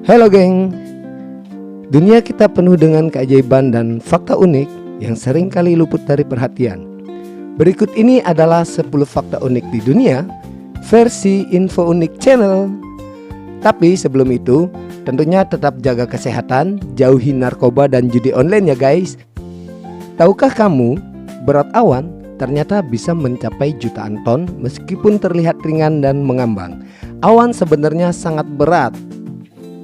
Halo geng, dunia kita penuh dengan keajaiban dan fakta unik yang sering kali luput dari perhatian. Berikut ini adalah 10 fakta unik di dunia versi Info Unik Channel. Tapi sebelum itu, tentunya tetap jaga kesehatan, jauhi narkoba dan judi online ya guys. Tahukah kamu, berat awan ternyata bisa mencapai jutaan ton meskipun terlihat ringan dan mengambang. Awan sebenarnya sangat berat.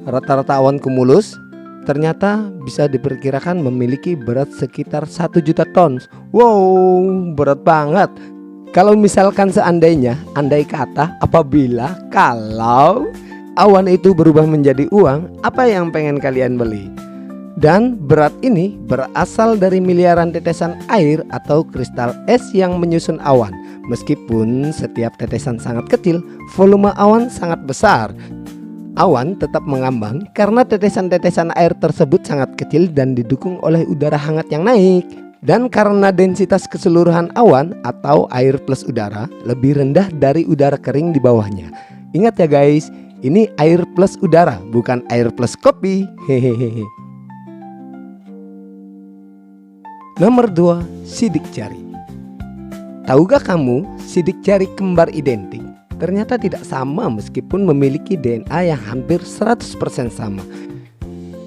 Rata-rata awan kumulus ternyata bisa diperkirakan memiliki berat sekitar 1 juta ton. Wow, berat banget. Kalau misalkan seandainya, andai kata, apabila, kalau awan itu berubah menjadi uang, apa yang pengen kalian beli? Dan berat ini berasal dari miliaran tetesan air atau kristal es yang menyusun awan. Meskipun setiap tetesan sangat kecil, volume awan sangat besar. Awan tetap mengambang karena tetesan-tetesan air tersebut sangat kecil dan didukung oleh udara hangat yang naik. Dan karena densitas keseluruhan awan atau air plus udara lebih rendah dari udara kering di bawahnya. Ingat ya guys, ini air plus udara, bukan air plus kopi. Hehehe. Nomor 2, sidik jari. Tahukah kamu sidik jari kembar identik ternyata tidak sama meskipun memiliki DNA yang hampir 100% sama.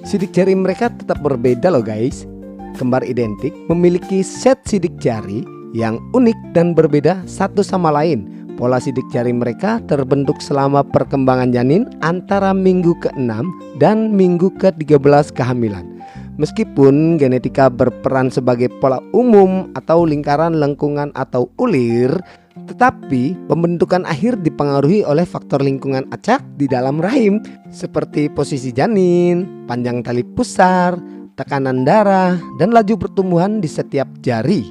Sidik jari mereka tetap berbeda loh guys. Kembar identik memiliki set sidik jari yang unik dan berbeda satu sama lain. Pola sidik jari mereka terbentuk selama perkembangan janin antara minggu ke-6 dan minggu ke-13 kehamilan. Meskipun genetika berperan sebagai pola umum atau lingkaran lengkungan atau ulir, tetapi pembentukan akhir dipengaruhi oleh faktor lingkungan acak di dalam rahim, seperti posisi janin, panjang tali pusar, tekanan darah, dan laju pertumbuhan di setiap jari.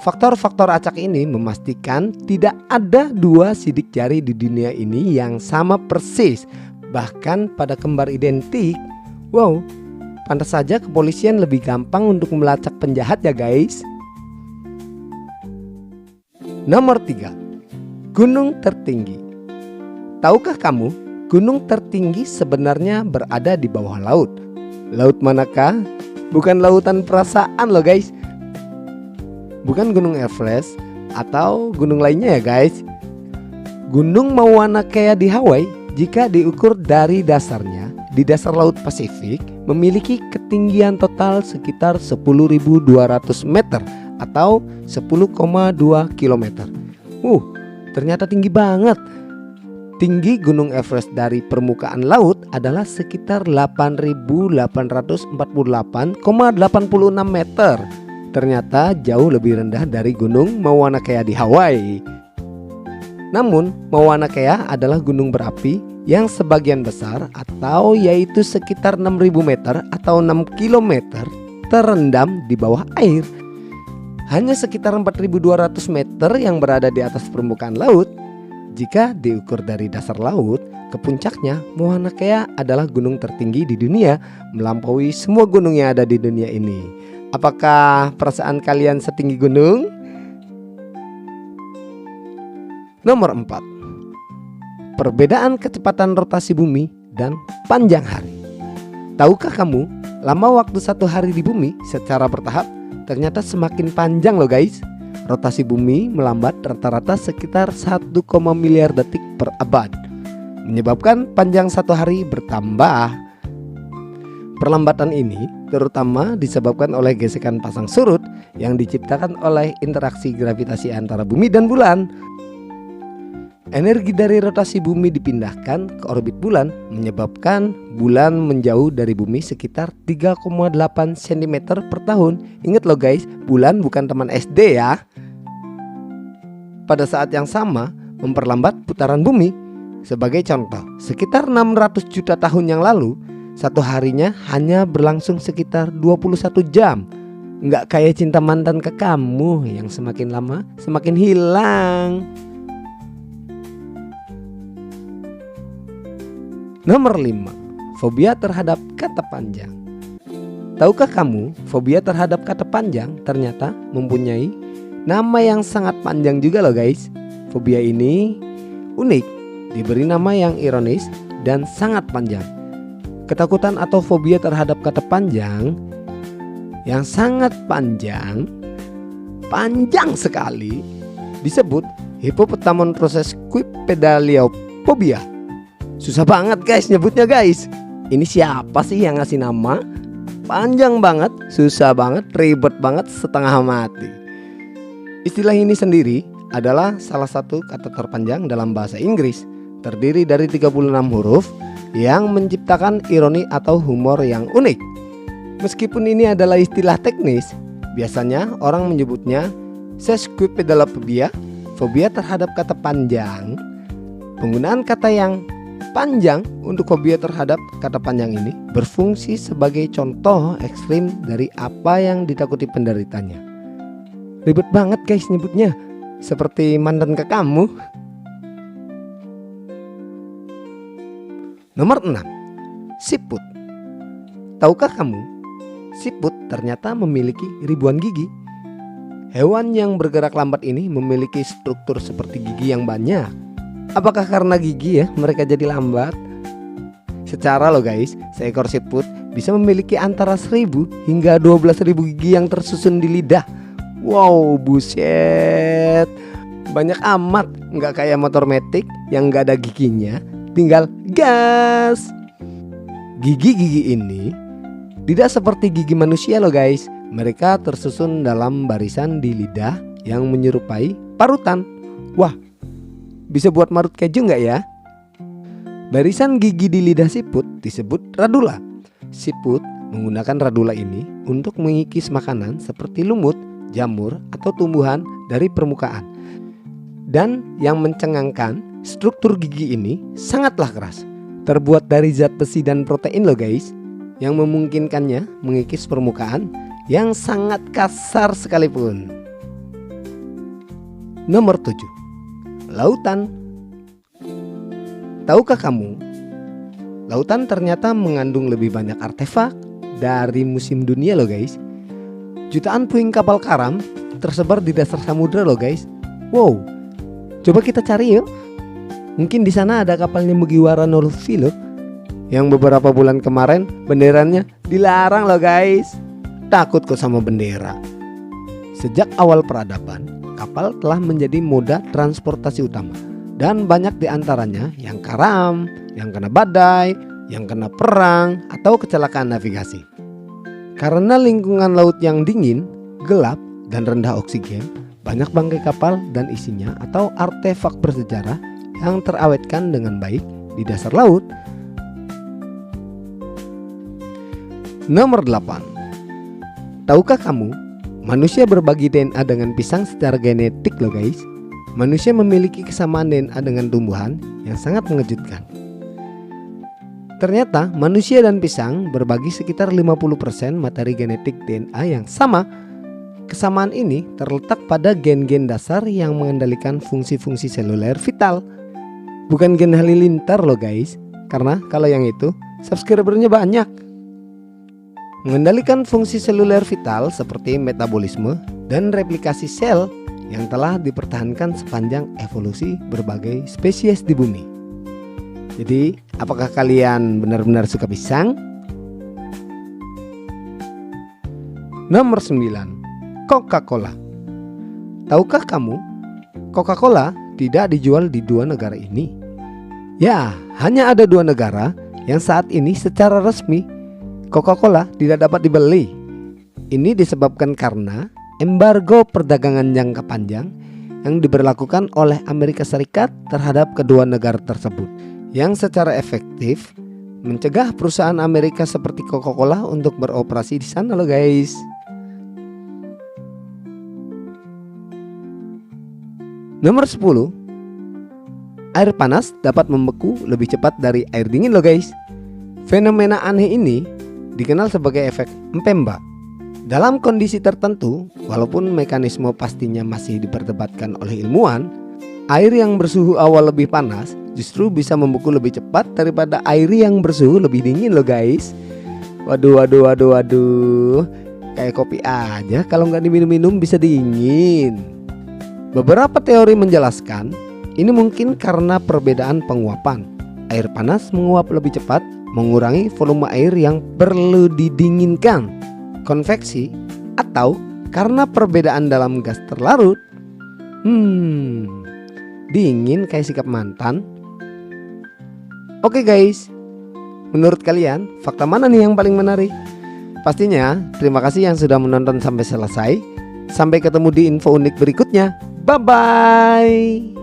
Faktor-faktor acak ini memastikan tidak ada dua sidik jari di dunia ini yang sama persis, bahkan pada kembar identik. Wow, pantas saja kepolisian lebih gampang untuk melacak penjahat ya guys. Nomor 3, gunung tertinggi. Tahukah kamu, gunung tertinggi sebenarnya berada di bawah laut. Laut manakah? Bukan lautan perasaan loh guys. Bukan gunung Everest atau gunung lainnya ya guys. Gunung Mauna Kea di Hawaii jika diukur dari dasarnya di dasar Laut Pasifik memiliki ketinggian total sekitar 10.200 meter atau 10,2 km. Ternyata tinggi banget. Tinggi Gunung Everest dari permukaan laut adalah sekitar 8.848,86 meter. Ternyata jauh lebih rendah dari Gunung Mauna Kea di Hawaii. Namun Mauna Kea adalah gunung berapi yang sebagian besar atau yaitu sekitar 6.000 meter atau 6 km terendam di bawah air. Hanya sekitar 4.200 meter yang berada di atas permukaan laut. Jika diukur dari dasar laut ke puncaknya, Mauna Kea adalah gunung tertinggi di dunia, melampaui semua gunung yang ada di dunia ini. Apakah perasaan kalian setinggi gunung? Nomor 4, perbedaan kecepatan rotasi bumi dan panjang hari. Tahukah kamu, lama waktu satu hari di bumi secara bertahap ternyata semakin panjang loh guys. Rotasi bumi melambat rata-rata sekitar 1, miliar detik per abad, menyebabkan panjang satu hari bertambah. Perlambatan ini terutama disebabkan oleh gesekan pasang surut yang diciptakan oleh interaksi gravitasi antara bumi dan bulan. Energi dari rotasi bumi dipindahkan ke orbit bulan, menyebabkan bulan menjauh dari bumi sekitar 3,8 cm per tahun. Ingat loh guys, bulan bukan teman SD ya. Pada saat yang sama, memperlambat putaran bumi. Sebagai contoh, sekitar 600 juta tahun yang lalu, satu harinya hanya berlangsung sekitar 21 jam. Nggak kayak cinta mantan ke kamu yang semakin lama semakin hilang. Nomor 5, fobia terhadap kata panjang. Tahukah kamu, fobia terhadap kata panjang ternyata mempunyai nama yang sangat panjang juga loh guys. Fobia ini unik, diberi nama yang ironis dan sangat panjang. Ketakutan atau fobia terhadap kata panjang yang sangat panjang sekali disebut Hippopotamonsquipedaliophobia. Susah banget guys nyebutnya guys. Ini siapa sih yang ngasih nama? Panjang banget, susah banget, ribet banget, setengah mati. Istilah ini sendiri adalah salah satu kata terpanjang dalam bahasa Inggris, terdiri dari 36 huruf yang menciptakan ironi atau humor yang unik. Meskipun ini adalah istilah teknis, biasanya orang menyebutnya sesquipedalophobia, fobia terhadap kata panjang. Penggunaan kata yang panjang untuk fobia terhadap kata panjang ini berfungsi sebagai contoh ekstrim dari apa yang ditakuti penderitanya. Ribet banget guys nyebutnya, seperti mantan ke kamu. Nomor 6. Siput. Tahukah kamu, siput ternyata memiliki ribuan gigi. Hewan yang bergerak lambat ini memiliki struktur seperti gigi yang banyak. Apakah karena gigi ya mereka jadi lambat? Secara loh guys, seekor siput bisa memiliki antara 1000 hingga 12.000 gigi yang tersusun di lidah. Wow, buset, banyak amat. Nggak kayak motor metik yang nggak ada giginya, tinggal gas. Gigi-gigi ini tidak seperti gigi manusia loh guys. Mereka tersusun dalam barisan di lidah yang menyerupai parutan. Wah, bisa buat marut keju nggak ya? Barisan gigi di lidah siput disebut radula. Siput menggunakan radula ini untuk mengikis makanan seperti lumut, jamur, atau tumbuhan dari permukaan. Dan yang mencengangkan, struktur gigi ini sangatlah keras. Terbuat dari zat besi dan protein loh guys, yang memungkinkannya mengikis permukaan yang sangat kasar sekalipun. Nomor 7. Lautan. Tahukah kamu, lautan ternyata mengandung lebih banyak artefak dari museum dunia loh guys. Jutaan puing kapal karam tersebar di dasar samudra loh guys. Wow, coba kita cari yuk. Mungkin di sana ada kapalnya Mugiwara no Luffy loh, yang beberapa bulan kemarin benderanya dilarang loh guys. Takut kok sama bendera. Sejak awal peradaban, kapal telah menjadi moda transportasi utama, dan banyak diantaranya yang karam, yang kena badai, yang kena perang, atau kecelakaan navigasi. Karena lingkungan laut yang dingin, gelap, dan rendah oksigen, banyak bangkai kapal dan isinya atau artefak bersejarah yang terawetkan dengan baik di dasar laut. Nomor 8. Tahukah kamu, manusia berbagi DNA dengan pisang secara genetik loh guys. Manusia memiliki kesamaan DNA dengan tumbuhan yang sangat mengejutkan. Ternyata manusia dan pisang berbagi sekitar 50% materi genetik DNA yang sama. Kesamaan ini terletak pada gen-gen dasar yang mengendalikan fungsi-fungsi seluler vital, bukan gen halilintar loh guys. Karena kalau yang itu subscribernya banyak. Mengendalikan fungsi seluler vital seperti metabolisme dan replikasi sel yang telah dipertahankan sepanjang evolusi berbagai spesies di bumi. Jadi, apakah kalian benar-benar suka pisang? Nomor 9. Coca-Cola. Tahukah kamu, Coca-Cola tidak dijual di 2 negara ini? Ya, hanya ada 2 negara yang saat ini secara resmi Coca-Cola tidak dapat dibeli. Ini disebabkan karena embargo perdagangan jangka panjang yang diberlakukan oleh Amerika Serikat terhadap kedua negara tersebut, yang secara efektif mencegah perusahaan Amerika seperti Coca-Cola untuk beroperasi di sana loh guys. Nomor 10. Air panas dapat membeku lebih cepat dari air dingin loh guys. Fenomena aneh ini dikenal sebagai efek Mpemba. Dalam kondisi tertentu, walaupun mekanisme pastinya masih diperdebatkan oleh ilmuwan, air yang bersuhu awal lebih panas justru bisa membeku lebih cepat daripada air yang bersuhu lebih dingin loh guys. Waduh. Kayak kopi aja, kalau nggak diminum-minum bisa dingin. Beberapa teori menjelaskan ini mungkin karena perbedaan penguapan. Air panas menguap lebih cepat mengurangi volume air yang perlu didinginkan, konveksi, atau karena perbedaan dalam gas terlarut? Dingin kayak sikap mantan. Oke guys, menurut kalian fakta mana nih yang paling menarik? Pastinya terima kasih yang sudah menonton sampai selesai. Sampai ketemu di info unik berikutnya. Bye bye.